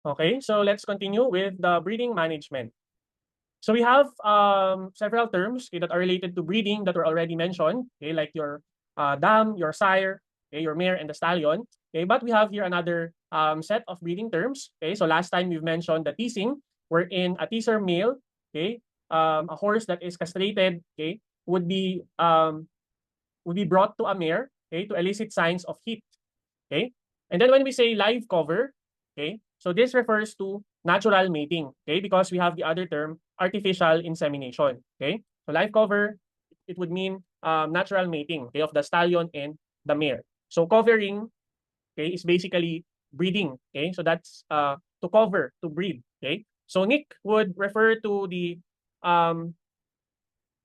Okay, so let's continue with the breeding management. So we have several terms, okay, that are related to breeding that were already mentioned, okay, like your dam, your sire, okay, your mare, and the stallion. Okay, but we have here another set of breeding terms. Okay, so last time we've mentioned the teasing, wherein a teaser male, okay, a horse that is castrated, okay, would be brought to a mare, okay, to elicit signs of heat. Okay, and then when we say live cover, okay, so this refers to natural mating, okay, because we have the other term artificial insemination. Okay, so live cover, it would mean natural mating, okay, of the stallion and the mare. So covering, okay, is basically breeding. Okay, so that's to cover, to breed. Okay, so Nick would refer to um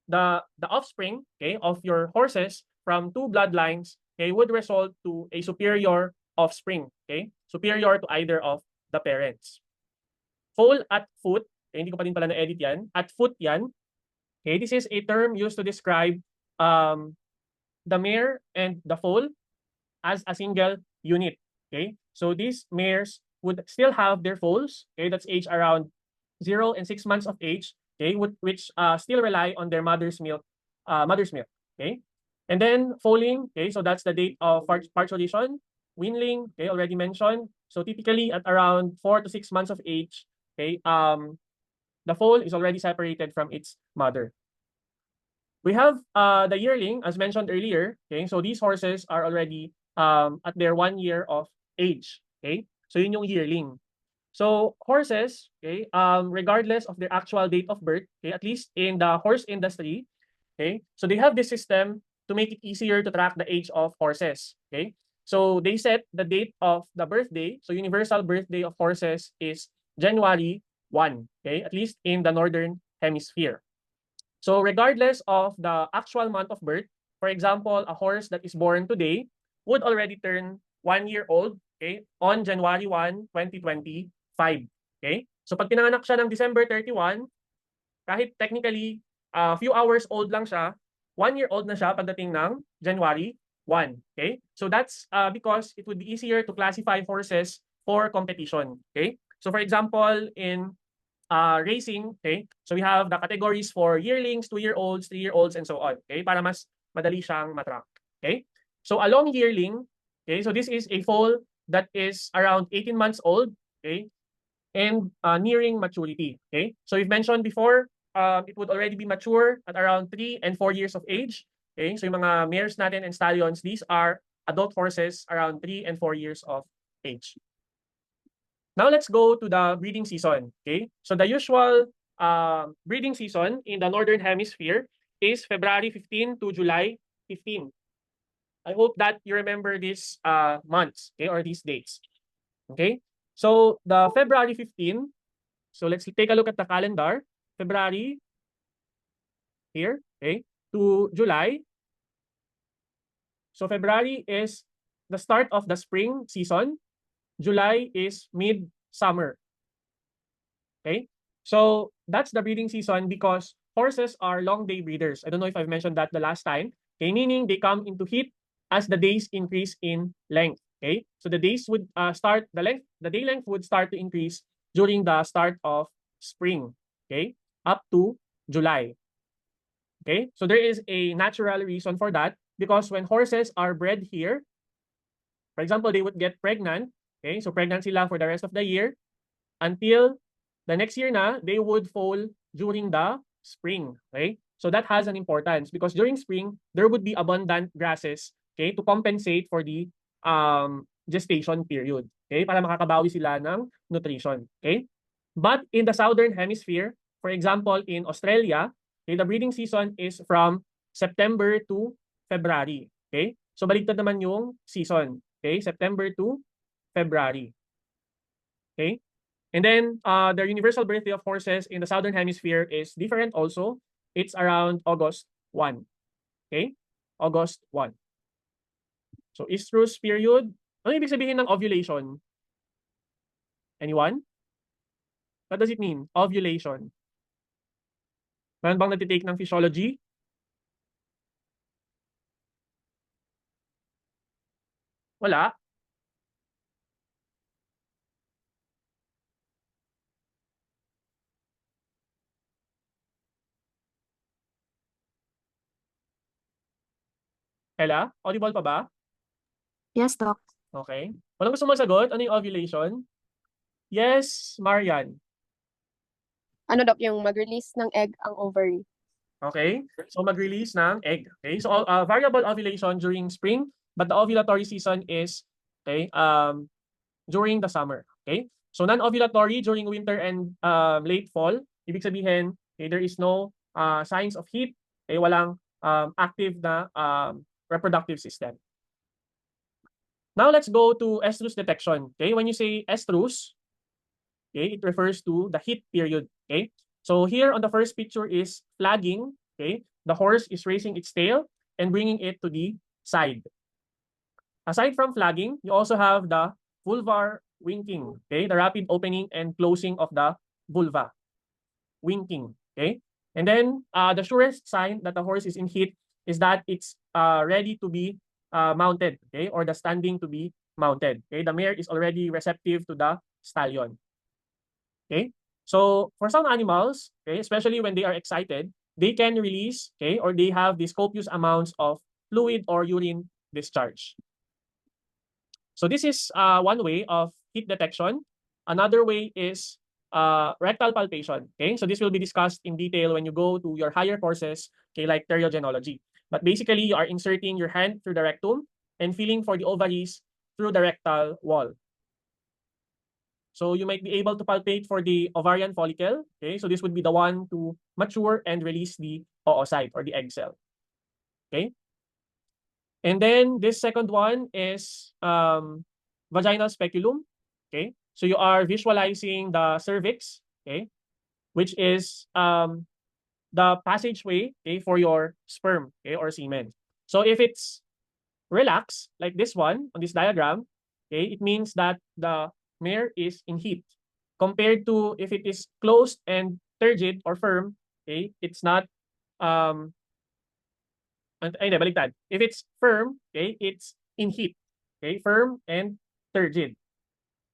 the offspring, okay, of your horses from two bloodlines, okay, would result to a superior offspring, okay, superior to either of the parents. Foal at foot, okay, hindi ko pa din pala na-edit yan, at foot yan, okay, this is a term used to describe um, the mare and the foal as a single unit, okay. So these mares would still have their foals, okay, that's age around 0 and 6 months of age, okay, which still rely on their mother's milk, okay. And then foaling, okay, so that's the date of parturition. Weanling, okay, already mentioned. So typically at around 4 to 6 months of age, okay, the foal is already separated from its mother. We have the yearling, as mentioned earlier. Okay, so these horses are already at their 1 year of age. Okay, so yun yung yearling. So horses, okay, regardless of their actual date of birth, okay, at least in the horse industry, okay, so they have this system to make it easier to track the age of horses. Okay, so they set the date of the birthday. So universal birthday of horses is January 1. Okay, at least in the northern hemisphere. So regardless of the actual month of birth, for example, a horse that is born today would already turn 1 year old, okay, on January 1, 2025. Okay? So pag pinanganak siya ng December 31, kahit technically few hours old lang siya, 1 year old na siya pagdating ng January 1. Okay? So that's because it would be easier to classify horses for competition. Okay? So for example, in racing, okay? So we have the categories for yearlings, 2-year-olds, 3-year-olds, and so on. Okay? Para mas madali siyang matrack. Okay? So a long yearling, okay? So this is a foal that is around 18 months old, okay? And nearing maturity. Okay? So we've mentioned before, it would already be mature at around 3 and 4 years of age. Okay? So yung mga mares natin and stallions, these are adult horses around 3 and 4 years of age. Now let's go to the breeding season. Okay, so the usual breeding season in the northern hemisphere is February 15 to July 15. I hope that you remember these months, okay, or these dates. Okay, so the February 15. So let's take a look at the calendar. February here, okay, to July. So February is the start of the spring season. July is mid-summer. Okay? So that's the breeding season because horses are long day breeders. I don't know if I've mentioned that the last time. Okay, meaning they come into heat as the days increase in length. Okay, so the days would start the day length would start to increase during the start of spring. Okay, up to July. Okay, so there is a natural reason for that because when horses are bred here, for example, they would get pregnant. Okay, so pregnant sila for the rest of the year until the next year na, they would fall during the spring. Okay? So that has an importance because during spring, there would be abundant grasses, okay, to compensate for the gestation period. Okay? Para makakabawi sila ng nutrition. Okay? But in the southern hemisphere, for example, in Australia, okay, the breeding season is from September to February. Okay? So baliktad naman yung season. Okay? September to February. Okay? And then the universal birthday of horses in the southern hemisphere is different also. It's around August 1. Okay? August 1. So estrus period. Ano ibig sabihin ng ovulation? Anyone? What does it mean? Ovulation. Meron bang nagtitake ng physiology? Wala. Ella, audible pa ba? Yes, Doc. Okay. Walang gusto masagot? Ano yung ovulation? Yes, Marian. Ano, Doc, yung mag-release ng egg ang ovary. Okay? So mag-release ng egg. Okay? So variable ovulation during spring, but the ovulatory season is during the summer. Okay? So non-ovulatory during winter and late fall. Ibig sabihin, okay, there is no signs of heat. Okay? Walang active na reproductive system. Now let's go to estrus detection. Okay? When you say estrus, okay, it refers to the heat period. Okay? So here on the first picture is flagging. Okay? The horse is raising its tail and bringing it to the side. Aside from flagging, you also have the vulvar winking. Okay? The rapid opening and closing of the vulva. Winking. Okay? And then the surest sign that the horse is in heat is that it's ready to be mounted. Okay? Or the standing to be mounted. Okay? The mare is already receptive to the stallion. Okay? So for some animals, okay, especially when they are excited, they can release, okay, or they have these copious amounts of fluid or urine discharge. So this is one way of heat detection. Another way is rectal palpation. Okay, so this will be discussed in detail when you go to your higher courses, okay, like theriogenology. But basically, you are inserting your hand through the rectum and feeling for the ovaries through the rectal wall. So you might be able to palpate for the ovarian follicle. Okay, so this would be the one to mature and release the oocyte or the egg cell. Okay. And then this second one is vaginal speculum. Okay, so you are visualizing the cervix. Okay, which is the passageway, okay, for your sperm, okay, or semen. So if it's relaxed like this one on this diagram, okay, it means that the mare is in heat. Compared to if it is closed and turgid or firm, okay, it's not hindi, baliktad. If it's firm, okay, it's in heat. Okay, firm and turgid.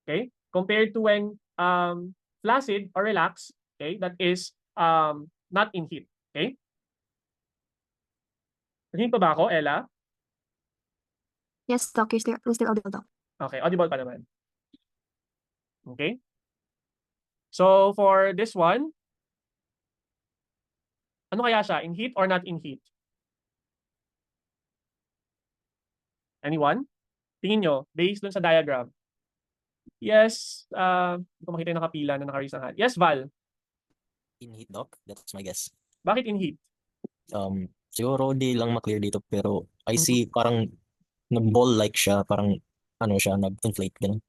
Okay? Compared to when flaccid or relaxed, okay, that is not in heat. Okay? Naging pa ba ako, Ella? Yes, Doc. You're still audible, Doc. Okay, audible pa naman. Okay? So for this one, ano kaya siya? In heat or not in heat? Anyone? Tingin nyo, based dun sa diagram. Yes, hindi ko makita yung nakapila na naka-raise ng hand. Yes, Val. In heat, Doc. That's my guess. Bakit in heat? Siguro di lang maklear dito pero I see parang nag-ball-like siya, parang ano siya, nag-inflate, ganun.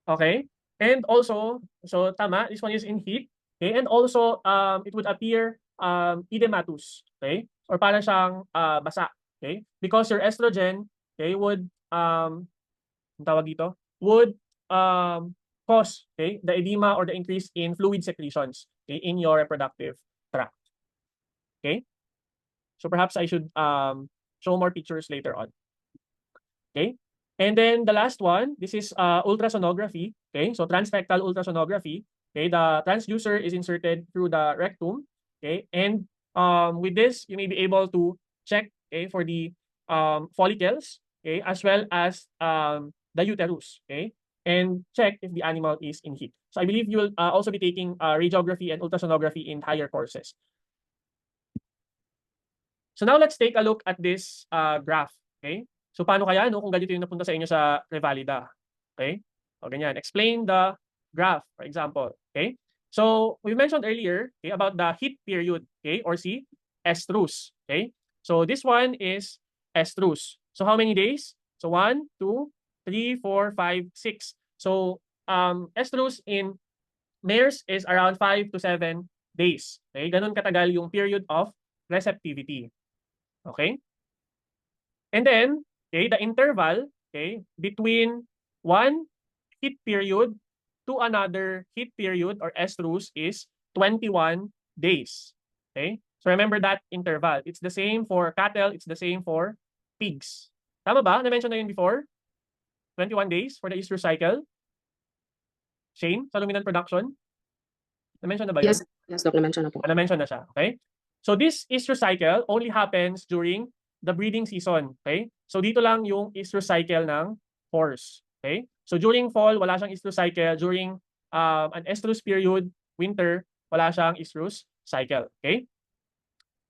Okay? And also, so tama, this one is in heat. Okay? And also, it would appear edematous. Okay? Or parang siyang basa. Okay? Because your estrogen, okay, would, ang tawag dito, would cause, okay, the edema or the increase in fluid secretions, okay, in your reproductive tract. Okay? So perhaps I should show more pictures later on. Okay? And then the last one, this is ultrasonography. Okay, so transrectal ultrasonography. Okay, the transducer is inserted through the rectum. Okay, and with this, you may be able to check, okay, for the follicles, okay, as well as the uterus. Okay, and check if the animal is in heat. So I believe you will also be taking radiography and ultrasonography in higher courses. So now let's take a look at this graph. Okay. So paano kaya no kung ganito yung napunta sa inyo sa Revalida? Okay? O ganyan. Explain the graph, for example. Okay? So we mentioned earlier, okay, about the heat period, okay, or C, estrus. Okay? So this one is estrus. So how many days? So 1, 2, 3, 4, 5, 6. So estrus in mares is around 5 to 7 days. Okay? Ganun katagal yung period of receptivity. Okay? And then, okay, the interval, okay, between one heat period to another heat period or estrus is 21 days. Okay? So remember that interval. It's the same for cattle, it's the same for pigs. Tama ba? Na-mention na yun before? 21 days for the estrus cycle? Shane, sa Luminant Production? Na-mention na ba yun? Yes, Doc, na-mention na po. Na-mention na siya, okay? So this estrus cycle only happens during the breeding season. Okay? So dito lang yung estrus cycle ng horse. Okay? So during fall, wala siyang estrus cycle. During an estrus period, winter, wala siyang estrus cycle. Okay?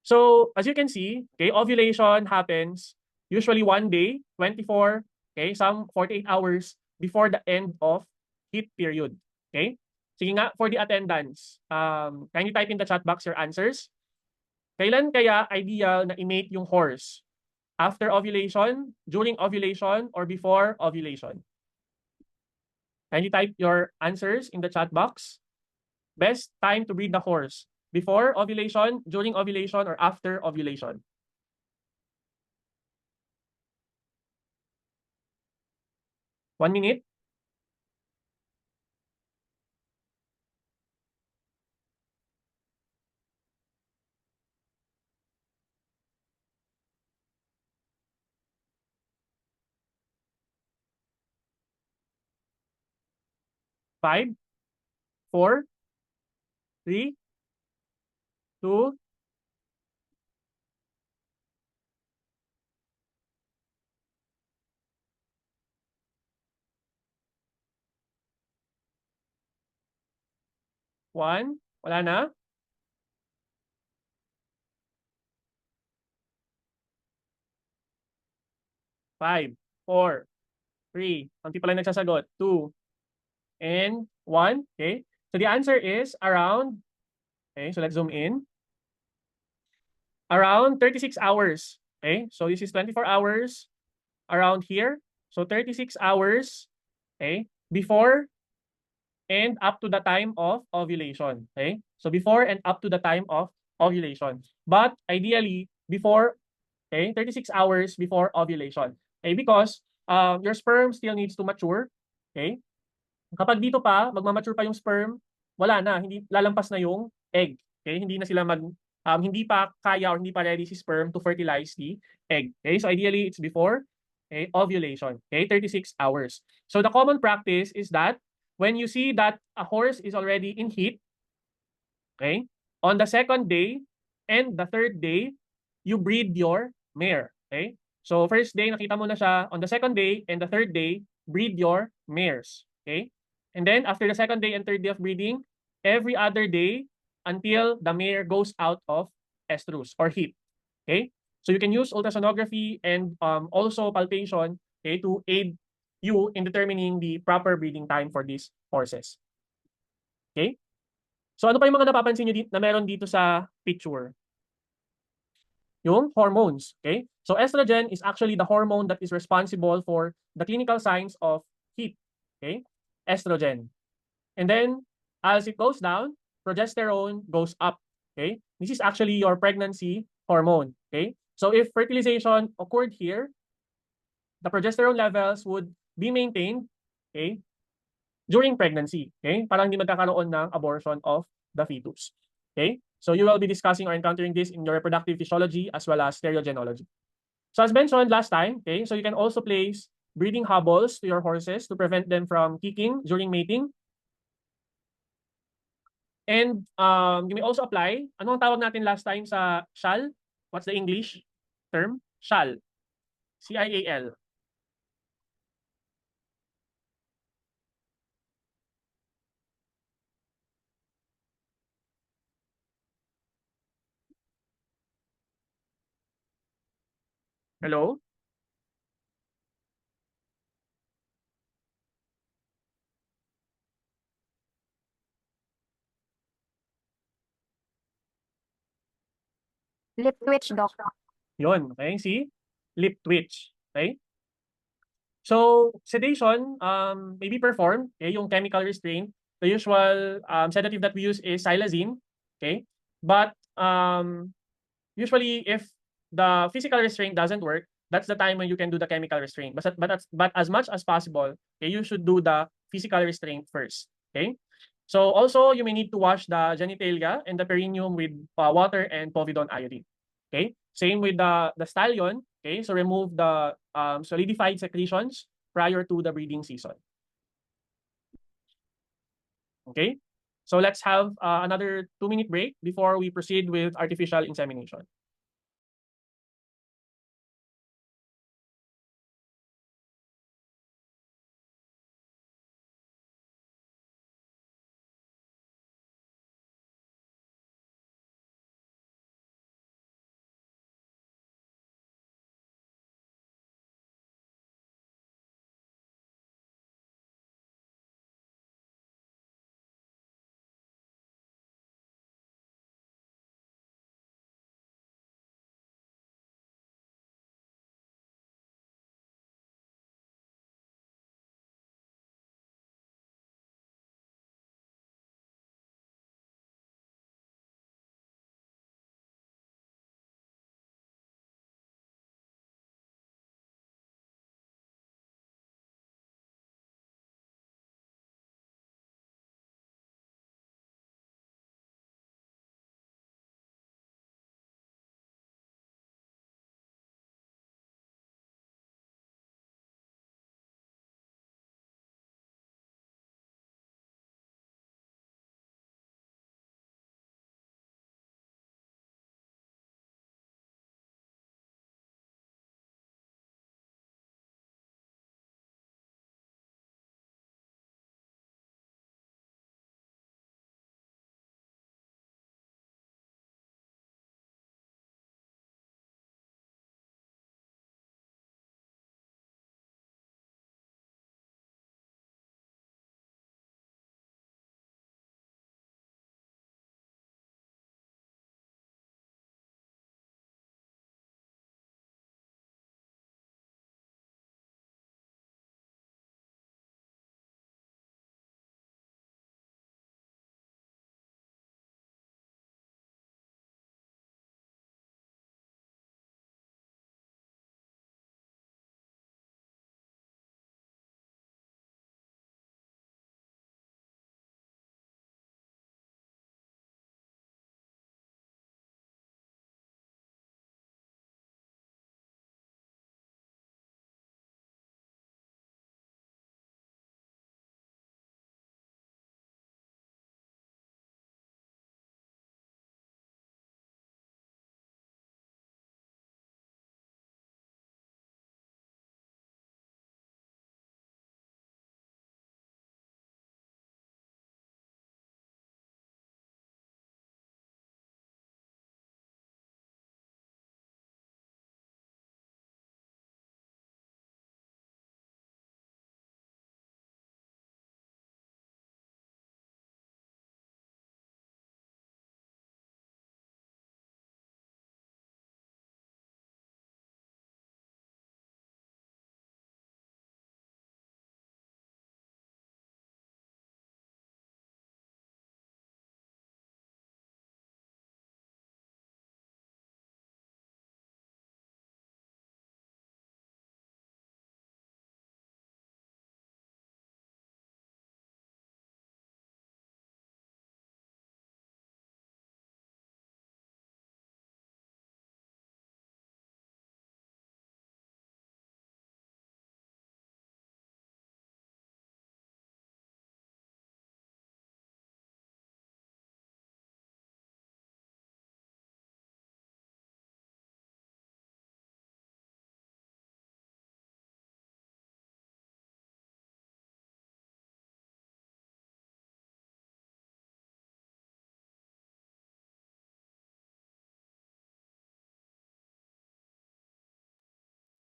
So as you can see, okay, ovulation happens usually 1 day, 24, okay, some 48 hours before the end of heat period. Okay? Sige nga, for the attendance, can you type in the chat box your answers? Kailan kaya ideal na i-mate yung horse? After ovulation, during ovulation, or before ovulation? Can you type your answers in the chat box? Best time to breed the horse? Before ovulation, during ovulation, or after ovulation? One minute. Five, four, three, two, one. Wala na? Five, four, three. Konti pala nagsasagot. Two, and one. Okay. So the answer is around, okay, so let's zoom in. Around 36 hours. Okay. So this is 24 hours around here. So 36 hours, okay, before and up to the time of ovulation. Okay. So before and up to the time of ovulation. But ideally, before, okay, 36 hours before ovulation. Okay, because your sperm still needs to mature. Okay. Kapag dito pa, magmamature pa yung sperm, wala na, hindi lalampas na yung egg. Okay? Hindi na sila hindi pa kaya or hindi pa ready si sperm to fertilize the egg. Okay? So ideally, it's before, okay, ovulation. Okay? 36 hours. So the common practice is that when you see that a horse is already in heat, okay, on the second day and the third day, you breed your mare. Okay? So first day, nakita mo na siya. On the second day and the third day, breed your mares. Okay? And then after the second day and third day of breeding, every other day until the mare goes out of estrus or heat. Okay? So you can use ultrasonography and also palpation, okay, to aid you in determining the proper breeding time for these horses. Okay? So ano pa yung mga napapansin nyo na meron dito sa picture? Yung hormones. Okay? So estrogen is actually the hormone that is responsible for the clinical signs of heat. Okay? Estrogen. And then, as it goes down, progesterone goes up. Okay? This is actually your pregnancy hormone. Okay? So if fertilization occurred here, the progesterone levels would be maintained, okay, during pregnancy. Okay? Para hindi magkakaroon ng abortion of the fetus. Okay? So you will be discussing or encountering this in your reproductive physiology as well as stereogenology. So as mentioned last time, okay, so you can also place breeding hobbles to your horses to prevent them from kicking during mating. And you may also apply, ano ang tawag natin last time sa shal? What's the English term? Shal. C-I-A-L. Hello? Lip twitch, doc. Yun, okay? See? Lip twitch. Okay? So, sedation may be performed, okay, yung chemical restraint. The usual sedative that we use is xylazine, okay? But usually if the physical restraint doesn't work, that's the time when you can do the chemical restraint. But as much as possible, okay, you should do the physical restraint first, okay? So also you may need to wash the genitalia and the perineum with water and povidone iodine. Okay? Same with the stallion. Okay? So remove the solidified secretions prior to the breeding season. Okay? So let's have another 2-minute break before we proceed with artificial insemination.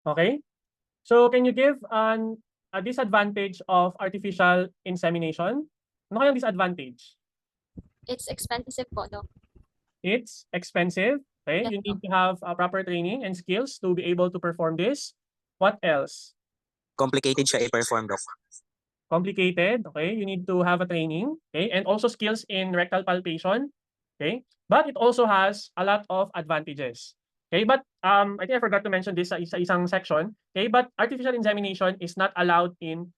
Okay? So can you give a disadvantage of artificial insemination? Ano kayang disadvantage? It's expensive po, Doc. It's expensive. Okay? Yes, You need to have proper training and skills to be able to perform this. What else? Complicated siya i-perform, Doc. Complicated. Okay? You need to have a training. Okay? And also skills in rectal palpation. Okay? But it also has a lot of advantages. Okay? But I think I forgot to mention this sa isang section. Okay? But artificial insemination is not allowed in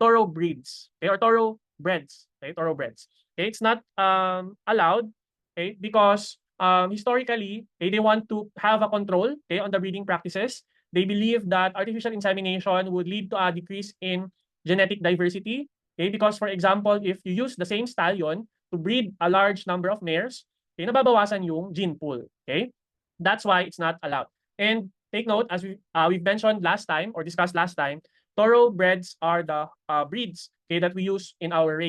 toro breeds. Okay? Or toro breds. Okay? Toro breds. Okay? It's not allowed. Okay? Because historically, okay, they want to have a control, okay, on the breeding practices. They believe that artificial insemination would lead to a decrease in genetic diversity. Okay? Because for example, if you use the same stallion to breed a large number of mares, okay, nababawasan yung gene pool. Okay? That's why it's not allowed. And take note, as we've mentioned last time or discussed last time, thoroughbreds are the breeds, okay, that we use in our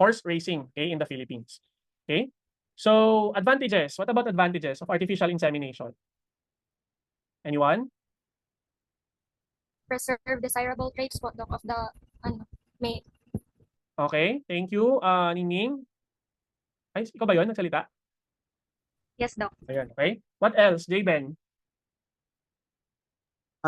horse racing, okay, in the Philippines. Okay? So advantages. What about advantages of artificial insemination? Anyone? Preserve desirable traits po, Doc, of the may Okay, thank you, Ningning. Ay, ikaw ba yun nagsalita? yes, Doc. Ayan, okay. What else, Jayben?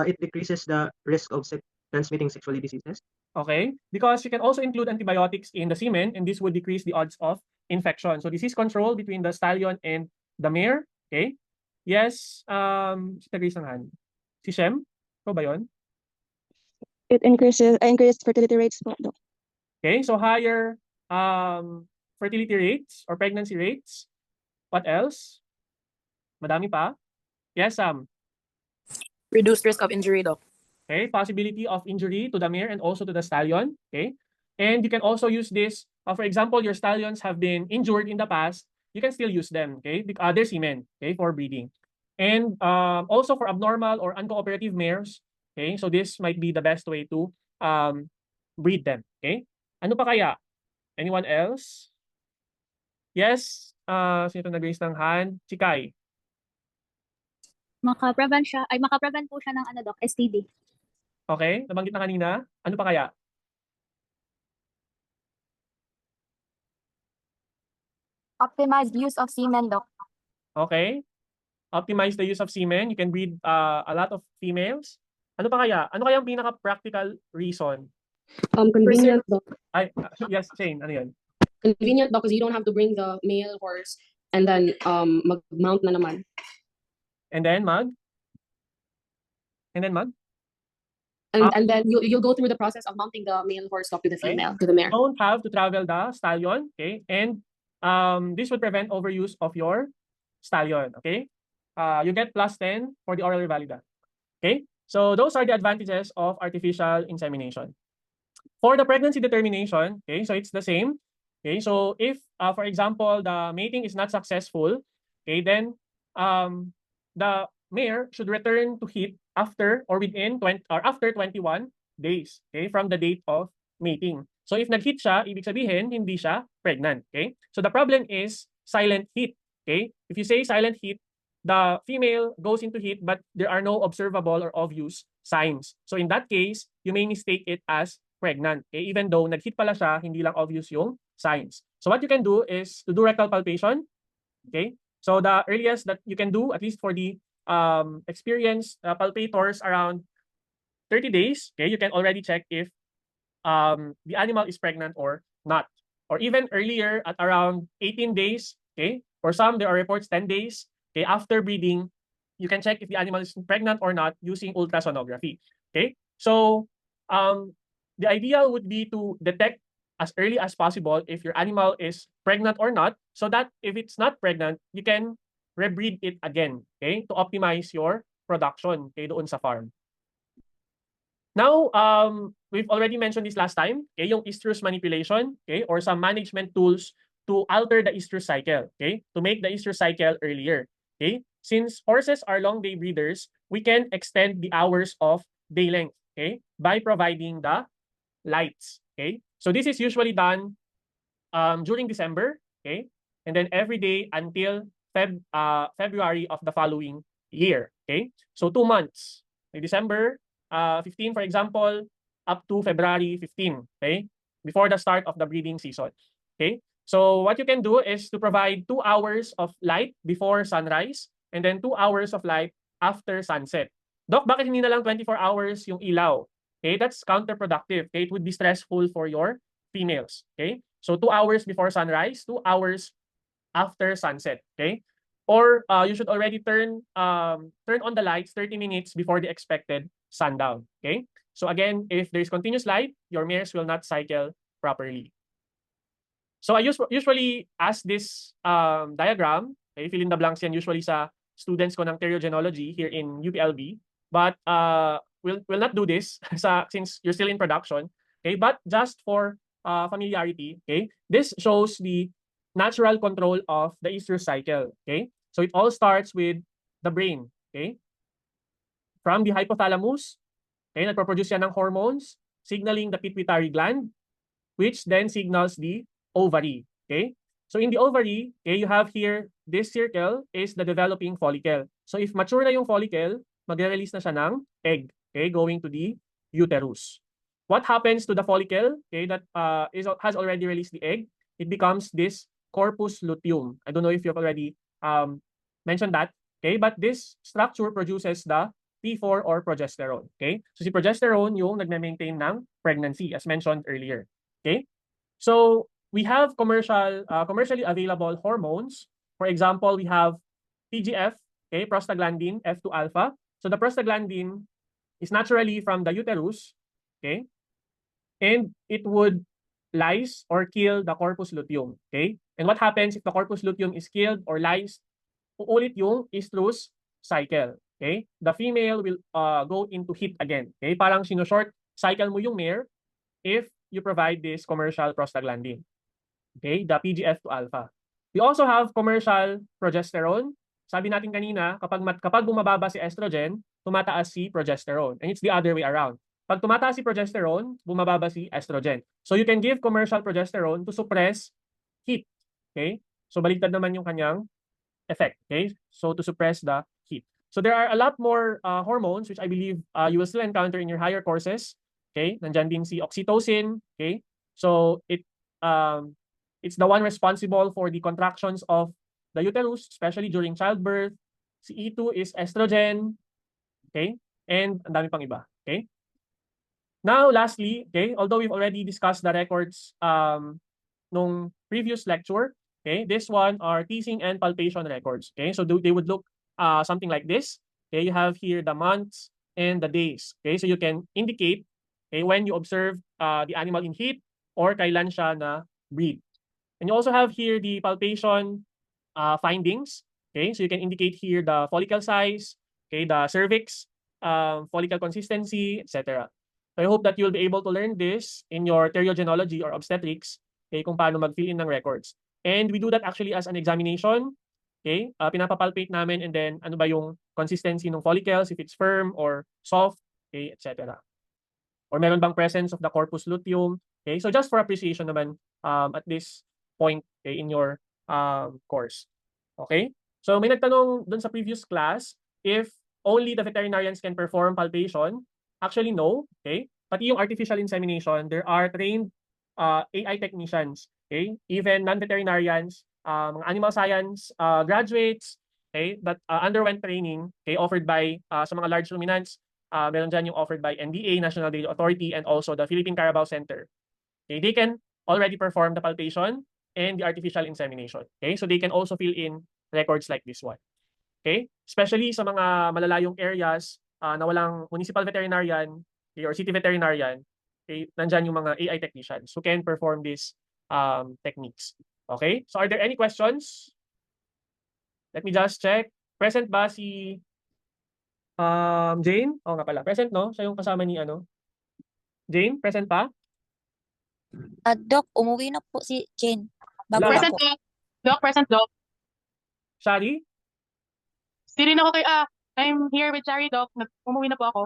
It decreases the risk of transmitting sexually diseases. Okay, because you can also include antibiotics in the semen, and this would decrease the odds of infection. So disease control between the stallion and the mare. Okay. Yes, si Tagris ng hand. Si Shem? Ikaw ba yun? It increased fertility rates po, Doc. Okay, so higher fertility rates or pregnancy rates. What else? Madami pa. Yes, Sam. Reduced risk of injury, Doc. Okay, possibility of injury to the mare and also to the stallion. Okay, and you can also use this. For example, your stallions have been injured in the past. You can still use them. Okay, their semen. Okay, for breeding, and also for abnormal or uncooperative mares. Okay, so this might be the best way to breed them. Okay, ano pa kaya? Anyone else? Yes, sino nag-raise ng hand? Si Kai. Makaprevent po siya ng ano, Doc, STD. Okay, nabanggit na kanina. Ano pa kaya? Optimized use of semen, Doc. Okay. Optimize the use of semen. You can breed a lot of females. Ano pa kaya? Ano kaya ang pinaka-practical reason? Convenient, Doc. Ay, yes, Shane, ano yun? Convenient, Doc, because you don't have to bring the male horse and then mag-mount na naman. And then, Mag? And then, Mag? And then you'll go through the process of mounting the male horse, Doc, to the Okay. female, to the mare. You don't have to travel the stallion, okay? And this would prevent overuse of your stallion, okay? You get +10 for the oral valida. Okay? So those are the advantages of artificial insemination. For the pregnancy determination, okay, so it's the same. Okay, so if, for example, the mating is not successful, okay, then the mare should return to heat after or within 20 or after 21 days, okay, from the date of mating. So if nag-heat siya, ibig sabihin hindi siya pregnant, okay? So the problem is silent heat, okay? If you say silent heat, the female goes into heat but there are no observable or obvious signs. So in that case, you may mistake it as pregnant, okay? Even though nag-heat pala siya, hindi lang obvious yung signs. So what you can do is to do rectal palpation, okay? So the earliest that you can do, at least for the experienced palpators, around 30 days, okay, you can already check if the animal is pregnant or not. Or even earlier at around 18 days, okay? For some, there are reports 10 days, okay? After breeding, you can check if the animal is pregnant or not using ultrasonography, okay? So the ideal would be to detect as early as possible if your animal is pregnant or not, so that if it's not pregnant, you can rebreed it again, okay, to optimize your production, okay, doon sa farm. Now, we've already mentioned this last time, okay, yung estrus manipulation, okay, or some management tools to alter the estrus cycle, okay, to make the estrus cycle earlier, okay. Since horses are long day breeders, we can extend the hours of day length, okay, by providing the lights, okay. So this is usually done during December, okay, and then every day until February of the following year, okay. So 2 months, December 15, for example, up to February 15, okay? Before the start of the breeding season. Okay? So what you can do is to provide 2 hours of light before sunrise and then 2 hours of light after sunset. Doc, bakit hindi na lang 24 hours yung ilaw? Okay, that's counterproductive. Okay, it would be stressful for your females. Okay, so 2 hours before sunrise, 2 hours after sunset. Okay, or you should already turn on the lights 30 minutes before the expected sundown. Okay, so again, if there's continuous light, your mares will not cycle properly. So I usually ask this diagram. Okay, fill in the blanks yan usually sa students ko ng theriogenology here in UPLB. But we'll not do this since you're still in production. Okay, but just for familiarity, okay, this shows the natural control of the estrus cycle. Okay, so it all starts with the brain. Okay, from the hypothalamus, okay, nagproproduce yan ng hormones, signaling the pituitary gland, which then signals the ovary. Okay, so in the ovary, okay, you have here this circle is the developing follicle. So if mature na yung follicle, magre-release na siya ng egg, okay, going to the uterus. What happens to the follicle, okay, that has already released the egg? It becomes this corpus luteum. I don't know if you've already mentioned that, okay, but this structure produces the T4 or progesterone, okay? So si progesterone yung nagme-maintain ng pregnancy as mentioned earlier, okay? So we have commercially available hormones. For example, we have PGF, okay, prostaglandin F2 alpha. So the prostaglandin is naturally from the uterus, okay? And it would lyse or kill the corpus luteum, okay? And what happens if the corpus luteum is killed or lyse? Uulit yung estrus cycle, okay? The female will go into heat again, okay? Parang sino-short cycle mo yung mare if you provide this commercial prostaglandin, okay? The PGF2 alpha. We also have commercial progesterone. Sabi natin kanina, kapag bumababa si estrogen, tumataas si progesterone. And it's the other way around. Pag tumataas si progesterone, bumababa si estrogen. So you can give commercial progesterone to suppress heat. Okay? So baliktad naman yung kanyang effect. Okay? So to suppress the heat. So there are a lot more hormones which I believe you will still encounter in your higher courses. Okay? Nandyan din si oxytocin. Okay? So it's the one responsible for the contractions of the uterus, especially during childbirth. Si E2 is estrogen. Okay? And ang dami pang iba. Okay? Now, lastly, okay, although we've already discussed the records nung previous lecture, okay, this one are teasing and palpation records. Okay, so they would look something like this. Okay, you have here the months and the days. Okay, so you can indicate, okay, when you observe the animal in heat or kailan siya na breed. And you also have here the palpation findings. Okay, so you can indicate here the follicle size, okay, the cervix, follicle consistency, etc. So I hope that you'll be able to learn this in your theriogenology or obstetrics, okay, kung paano mag-fill in ng records. And we do that actually as an examination. Okay, pinapapalpate namin and then ano ba yung consistency ng follicles, if it's firm or soft, okay, etc. Or meron bang presence of the corpus luteum. Okay, so just for appreciation naman at this point, okay, in your course. Okay, so may nagtanong dun sa previous class if only the veterinarians can perform palpation. Actually, no. Okay, pati yung artificial insemination, there are trained AI technicians. Okay, even non-veterinarians, mga animal science graduates, okay, that underwent training, okay, offered by sa mga large ruminants. Meron dyan yung offered by NDA, National Dairy Authority, and also the Philippine Carabao Center. Okay, they can already perform the palpation and the artificial insemination. Okay, so they can also fill in records like this one. Okay, especially sa mga malalayong areas na walang municipal veterinarian, okay, or city veterinarian, okay, nandyan yung mga AI technicians who can perform these techniques. Okay, so are there any questions? Let me just check. Present ba si Jane? Oo nga pala. Present, no? Siya yung kasama ni ano? Jane, present pa? Doc, umuwi na po si Jane. Bago Wala. na Present, po. Doc. Doc, present, Doc. Shari? Hindi rin ako kay, I'm here with Shari, Doc. Umuwi na po ako.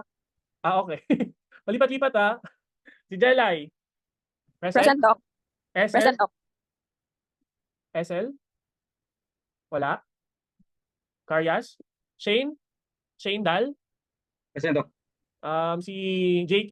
Okay. Malipat-lipat ha. Si Jelay. Present, Doc. SL? Present, Doc. SL? Wala? Karyas? Shane? Shane Dal? Kasi Doc. Si Jake